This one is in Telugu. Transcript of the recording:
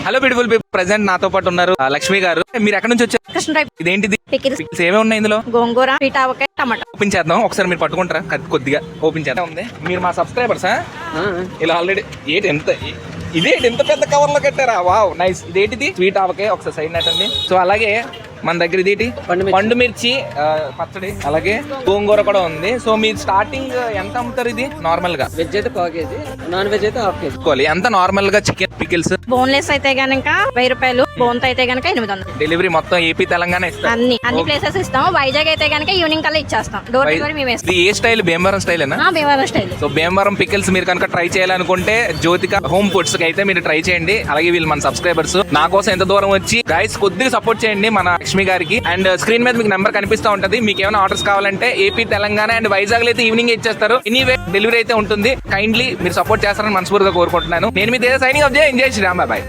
హలో బ్యూటిఫుల్ పీపుల్, ప్రెసెంట్ నాతో పాటు ఉన్నారు లక్ష్మి గారు. మీరు ఎక్కడి నుంచి వచ్చారు? కృష్ణరాయ్ ఇదేంటిది? పికిల్స్, ఏమేమి ఉన్నాయి ఇందులో? గోంగూర, పీటావకాయ, టమాటా. ఓపెన్ చేద్దాం ఒకసారి, మీరు పట్టుకుంటారా? కొద్దిగా ఓపెన్ చేద్దాం. ఉంది మీరు మా సబ్స్క్రైబర్సా? ఇలా ఆల్రెడీ ఏంటి ఎంత ఇదేంటి ఎంత పెద్ద కవర్ లో కట్టారా? Wow nice. ఇదేంటిది? స్వీట్ ఆవకాయ. ఒకసారి సైడ్ నెట్టండి. సో అలాగే మన దగ్గర ఇదేంటి? పండు మిర్చి పచ్చడి, అలాగే గోంగూర కూడా ఉంది. సో మీరు స్టార్టింగ్ ఎంత అమ్ముతారు ఇది నార్మల్ గా? వెజ్ అయితే 1 కేజీ, నాన్ వెజ్ అయితే 1/2 కేజీ. ఎంత నార్మల్ గా చికెన్ పికిల్స్? బోన్లెస్ అయితే గనక 1000 రూపాయలు, బోన్ తో అయితే గనక 800. డెలివరీ మొత్తం ఏపీ తెలంగాణ ఇస్తారు. అన్ని ప్లేసెస్ ఇస్తాం. వైజాగ్ అయితే గనక ఈవినింగ్ కల్లా ఇచ్చేస్తాం. డోర్ డెలివరీ మేము ఇది ఏ స్టైల్? భీమవరం స్టైలేనా? Bhimavaram style. So Bhimavaram pickles మీరు కనుక ట్రై చేయాలనుకుంటే జ్యోతిక హోమ్ ఫుడ్స్ కి అయితే మీరు ట్రై చేయండి. అలాగే వీళ్ళు మన సబ్స్క్రైబర్స్. నా కోసం ఎంత దూరం వచ్చి గైస్ కొద్దిగా సపోర్ట్ చేయండి మన లక్ష్మి గారికి. అండ్ స్క్రీన్ మీద మీకు నెంబర్ కనిపిస్తూ ఉంటది. మీకు ఏమైనా ఆర్డర్స్ కావాలంటే ఏపీ తెలంగాణ అండ్ వైజాగ్ లో అయితే ఈవినింగ్ ఇచ్చేస్తారు. ఎనీవే డెలివరీ అయితే ఉంటుంది. కైండ్లీ మీరు సపోర్ట్ చేస్తారని మనస్ఫూర్తిగా కోరుకుంటున్నాను. నేను మీ signing off enjoy Sriram. Bye.